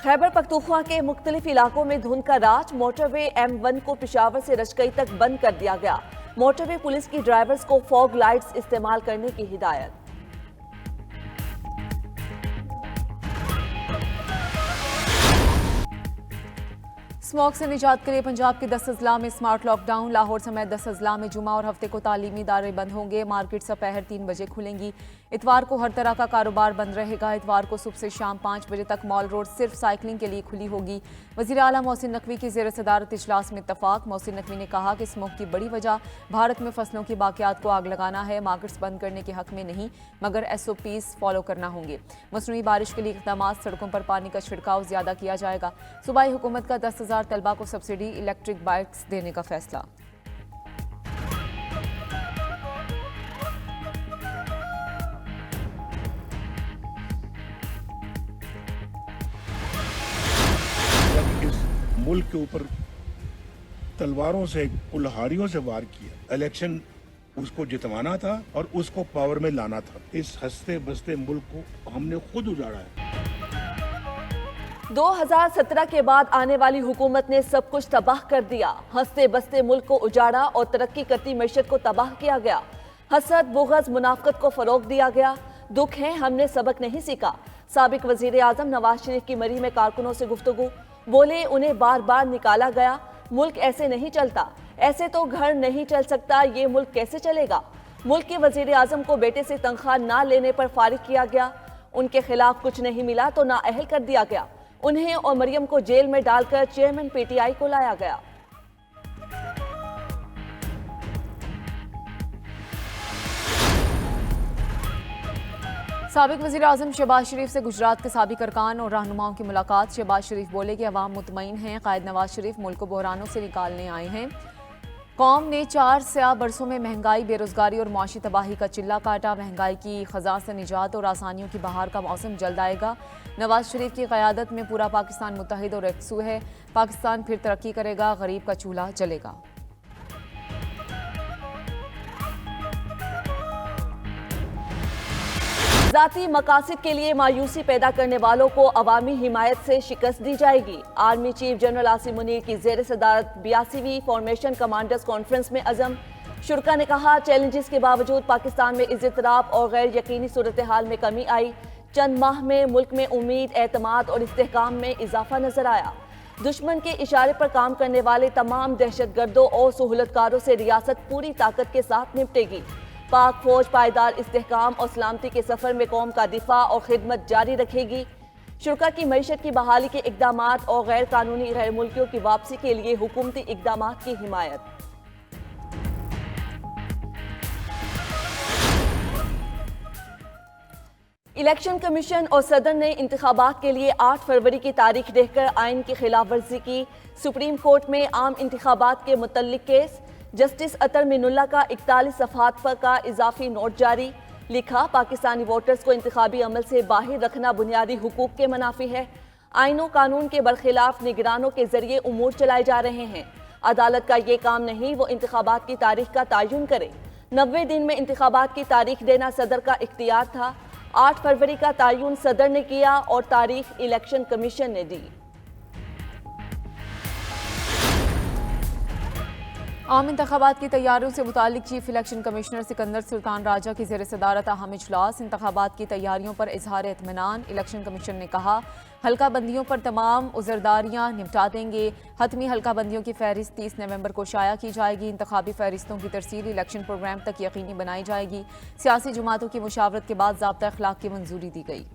खैबर पख्तूनख्वा के मुख्तलिफ इलाकों में धुंध का राज। मोटरवे M1 को पेशावर से रजकई तक बंद कर दिया गया। मोटरवे पुलिस की ड्राइवर्स को फॉग लाइट्स इस्तेमाल करने की हिदायत। स्मॉग से निजात के लिए पंजाब के 10 अजला में स्मार्ट लॉकडाउन। लाहौर समेत 10 अजला में जुमा और हफ्ते को तालीमी इदारे बंद होंगे। मार्केट दोपहर 3 बजे खुलेंगी। इतवार को हर तरह का कारोबार बंद रहेगा। इतवार को सुबह से शाम 5 बजे तक मॉल रोड सिर्फ साइकिलिंग के लिए खुली होगी। वज़ीर आला मोहसिन नकवी की ज़ेर सदारत इजलास में इत्तफाक। मोहसिन नकवी ने कहा कि स्मॉग की बड़ी वजह भारत में फसलों की बाकियात को आग लगाना है। मार्केट्स बंद करने के हक में नहीं मगर SOPs फॉलो करना होंगे। मसनूई बारिश के लिए इक़दाम, सड़कों पर पानी का छिड़काव ज़्यादा किया जाएगा। सूबाई हुकूमत का 10,000 तलबा को सब्सिडी इलेक्ट्रिक बाइक्स देने का फैसला। इस मुल्क के ऊपर तलवारों से, कुल्हाड़ियों से वार किया। इलेक्शन उसको जितवाना था और उसको पावर में लाना था। इस हंसते बसते मुल्क को हमने खुद उजाड़ा है। 2017 के बाद आने वाली हुकूमत ने सब कुछ तबाह कर दिया। हंसते बसते मुल्क को उजाड़ा और तरक्की करती मैशत को तबाह किया गया। हसद, बुग़ज़, मुनाफ़क़त को फ़रोग़ दिया गया। दुख है हमने सबक नहीं सीखा। साबिक वज़ीर आज़म नवाज शरीफ की मरी में कारकुनों से गुफ्तगू। बोले उन्हें बार बार निकाला गया। मुल्क ऐसे नहीं चलता, ऐसे तो घर नहीं चल सकता। ये मुल्क कैसे चलेगा। मुल्क के वज़ीर आज़म को बेटे से तनख्वाह ना लेने पर फारिग किया गया। उनके खिलाफ कुछ नहीं मिला तो नाअहल कर दिया गया। उन्हें और मरियम को जेल में डालकर चेयरमैन PTI को लाया गया। साबिक वज़ीर आज़म शहबाज शरीफ से गुजरात के साबिक अरकान और रहनुमाओं की मुलाकात। शहबाज शरीफ बोले कि अवाम मुतमईन हैं। कायद नवाज शरीफ मुल्क को बहरानों से निकालने आए हैं। कौम ने 4 स्या बरसों में महंगाई, बेरोजगारी और मुआशी तबाही का चिल्ला काटा। महंगाई की खजा से निजात और आसानियों की बहार का मौसम जल्द आएगा। नवाज शरीफ की क़यादत में पूरा पाकिस्तान मुत्तहिद और एकसू है। पाकिस्तान फिर तरक्की करेगा, गरीब का चूल्हा जलेगा। ज़ाती मकासद के लिए मायूसी पैदा करने वालों को अवामी हिमायत से शिकस्त दी जाएगी। Army chief general Asim Munir की ज़ेर सदारत 82वीं फॉर्मेशन कमांडर्स कॉन्फ्रेंस में अज़म। शुरका ने कहा चैलेंजेस के बावजूद पाकिस्तान में इज़्तिराब और गैर यकीनी सूरत हाल में कमी आई। चंद माह में मुल्क में उम्मीद, एतमाद और इस्तेहकाम में इजाफा नजर आया। दुश्मन के इशारे पर काम करने वाले तमाम दहशतगर्दों और सहूलतकारों से रियासत पूरी ताकत के साथ निपटेगी। पाक फौज पायदार इस्तेहकाम और सलामती के सफर में कौम का दिफा और खिदमत जारी रखेगी। शुरका की मईशत की बहाली के इकदामात और गैर कानूनी गैर मुल्कियों की वापसी के लिए हुकूमती इकदामात की हिमायत। इलेक्शन कमीशन और सदर ने इंतखाबात के लिए 8 फरवरी की तारीख देखकर आइन की खिलाफ वर्जी की। सुप्रीम कोर्ट में आम इंतखाबात के मुतल्लिक केस। जस्टिस अतर मिनुल्ला का 41 सफ़हात पर का इजाफी नोट जारी। लिखा पाकिस्तानी वोटर्स को इंतखाबी अमल से बाहर रखना बुनियादी हुकूक के मुनाफी है। आइनों कानून के बरखिलाफ निगरानों के जरिए उमूर चलाए जा रहे हैं। अदालत का ये काम नहीं वो इंतखाबात की तारीख का तयन करे। 90 दिन में इंतखाबात की तारीख देना सदर का इख्तियार था। 8 फरवरी का तयन सदर ने किया और तारीख इलेक्शन कमीशन ने दी। आम इंतखाबात की तैयारियों से मुतालिक chief election commissioner Sikandar Sultan Raja की ज़ेर सदारत अहम इजलास। इंतखाबात की तैयारियों पर इजहार इत्मीनान। इलेक्शन कमीशन ने कहा हल्का बंदियों पर तमाम उज़रदारियाँ निपटा देंगे। हतमी हल्का बंदियों की फहरिस्त 30 नवंबर को शाया की जाएगी। इंतखाबी फहरिस्तों की तरसील इलेक्शन प्रोग्राम तक यकीनी बनाई जाएगी। सियासी जमातों की मुशावरत के बाद ज़ाब्ता अखलाक की मंजूरी दी गई।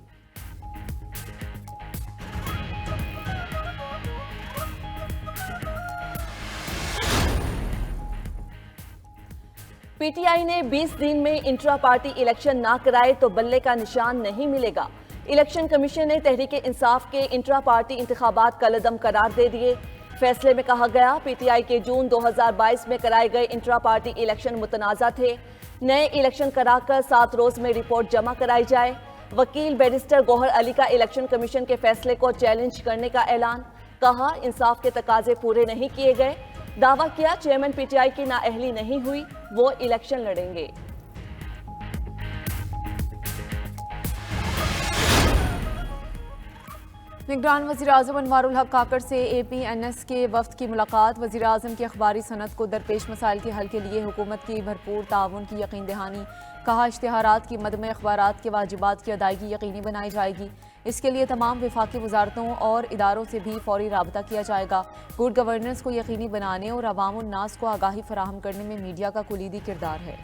PTI ने 20 दिन में इंट्रा पार्टी इलेक्शन ना कराए तो बल्ले का निशान नहीं मिलेगा। इलेक्शन कमीशन ने तहरीक इंसाफ के इंट्रा पार्टी इंतखाबात कलअदम करार दे दिए। फैसले में कहा गया PTI के जून 2022 में कराए गए इंट्रा पार्टी इलेक्शन मुतनाज़ा थे। नए इलेक्शन कराकर 7 रोज में रिपोर्ट जमा कराई जाए। वकील बैरिस्टर गौहर अली का इलेक्शन कमीशन के फैसले को चैलेंज करने का ऐलान। कहा इंसाफ के तकाजे पूरे नहीं किए गए। दावा किया चेयरमैन PTI की नाअहली नहीं हुई, वो इलेक्शन लड़ेंगे। निगरान वज़ीर-ए-आज़म अनवारुल हक काकड़ से APNS के वफ्द की मुलाकात। वज़ीर-ए-आज़म की अखबारी सनत को दरपेश मसाइल के हल के लिए हुकूमत की भरपूर ताउन की यकीन दहानी। कहा, इश्तिहारात की मद में अखबारात के वाजिबात की अदायगी यकीनी बनाई जाएगी। इसके लिए तमाम वफाकी वजारतों और इदारों से भी फौरी राबता किया जाएगा। गुड गवर्नेंस को यकीनी बनाने और अवाम उन नास को आगाही फराहम करने में मीडिया का कुलीदी किरदार है।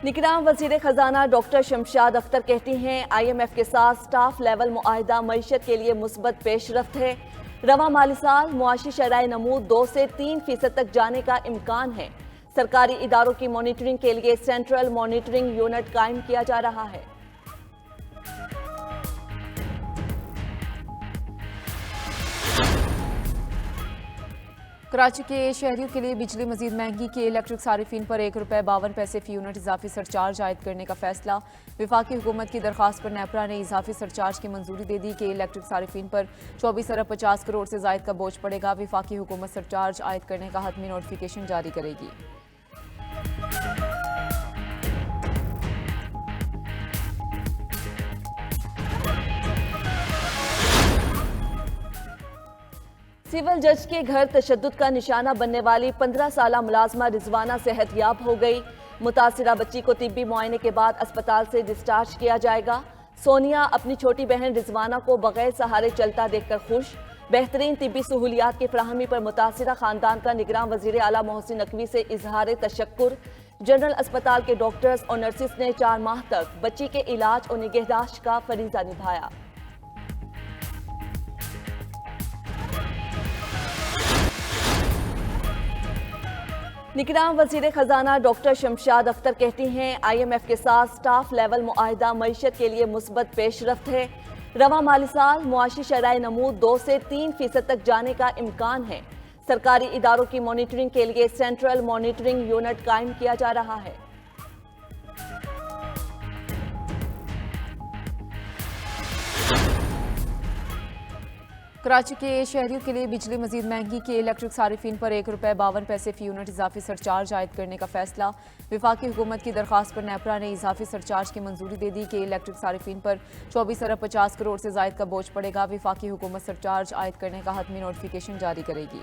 निगरान वजीर खजाना डॉक्टर शमशाद अख्तर कहती हैं, IMF के साथ स्टाफ लेवल मुआहिदा मईशत के लिए मुस्बत पेशरफ्त है। रवा माली साल मुआशी शराय नमूद 2 से 3% तक जाने का इम्कान है। सरकारी इदारों की मॉनिटरिंग के लिए सेंट्रल मॉनिटरिंग यूनिट कायम किया जा रहा है। कराची के शहरियों के लिए बिजली मजीद महंगी की। इलेक्ट्रिक सारिफिन पर ₹1.52 फी यूनिट इजाफी सरचार्ज आयद करने का फैसला। विफाकी हुकूमत की दरख्वास्त पर नेपरा ने इजाफी सरचार्ज की मंजूरी दे दी कि इलेक्ट्रिक सारिफिन पर 24.50 करोड़ से जायद का बोझ पड़ेगा। विफाकी हुकूमत सरचार्ज आयद करने का हतमी नोटिफिकेशन जारी करेगी। सिविल जज के घर तशद्दुद का निशाना बनने वाली 15 साला मुलाजमा रिजवाना सेहतयाब हो गई। मुतासिरा बच्ची को तिब्बी मुआयने के बाद अस्पताल से डिस्चार्ज किया जाएगा। सोनिया अपनी छोटी बहन रिजवाना को बगैर सहारे चलता देखकर खुश। बेहतरीन तिब्बी सहूलियात की फराहमी पर मुतासिरा खानदान का निगरान वजीर आला मोहसिन नकवी से इजहार तशक्कुर। जनरल अस्पताल के डॉक्टर्स और नर्सिस ने 4 माह तक बच्ची के इलाज और निगहदाश्त का फरीजा निभाया। निगरान वजीर खजाना डॉक्टर शमशाद अख्तर कहती हैं, IMF के साथ स्टाफ लेवल मुआहिदा मईशत के लिए मुस्बत पेशरफ्त है। रवा माली साल मुआशी शराय नमूद 2 से 3% तक जाने का इम्कान है। सरकारी इदारों की मॉनिटरिंग के लिए सेंट्रल मॉनिटरिंग यूनिट कायम किया जा रहा है। कराची के शहरियों के लिए बिजली मजीद महंगी की। इलेक्ट्रिक सारिफिन पर ₹1.52 फी यूनिट इजाफी सरचार्ज आयद करने का फैसला। विफाकी हुकूमत की दरख्वास्त पर नेपरा ने इजाफी सरचार्ज की मंजूरी दे दी कि इलेक्ट्रिक सारिफिन पर 24.50 करोड़ से जायद का बोझ पड़ेगा। विफाकी हुकूमत सरचार्ज आयद करने का हतमी नोटिफिकेशन जारी करेगी।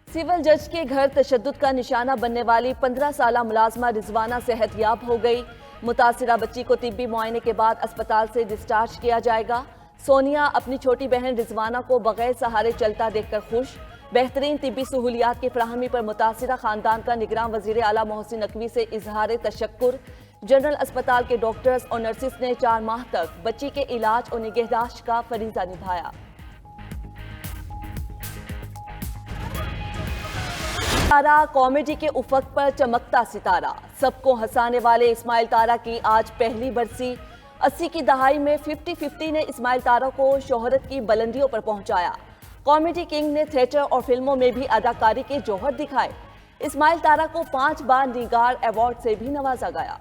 सिविल जज के घर तशद्दुद का निशाना बनने वाली 15 साला मुलाजमा रिजवाना सेहतयाब हो गई। मुतासिरा बच्ची को तिब्बी मुआयने के बाद अस्पताल से डिस्चार्ज किया जाएगा। सोनिया अपनी छोटी बहन रिजवाना को बगैर सहारे चलता देखकर खुश। बेहतरीन तिब्बी सहूलियात की फराहमी पर मुतासिरा खानदान का निगरान वजीर आला मोहसिन नकवी से इजहार तशक्कुर। जनरल अस्पताल के डॉक्टर्स और नर्सिस ने 4 माह तक बच्ची के इलाज और निगहदाश्त का फरीजा निभाया। तारा कॉमेडी के उफक पर चमकता सितारा। सबको हंसाने वाले इस्माइल तारा की आज पहली बरसी। 80 की दहाई में 50-50 ने इस्माइल तारा को शोहरत की बुलंदियों पर पहुंचाया। कॉमेडी किंग ने थिएटर और फिल्मों में भी अदाकारी के जौहर दिखाए। इस्माइल तारा को 5 बार निगार अवार्ड से भी नवाजा गया।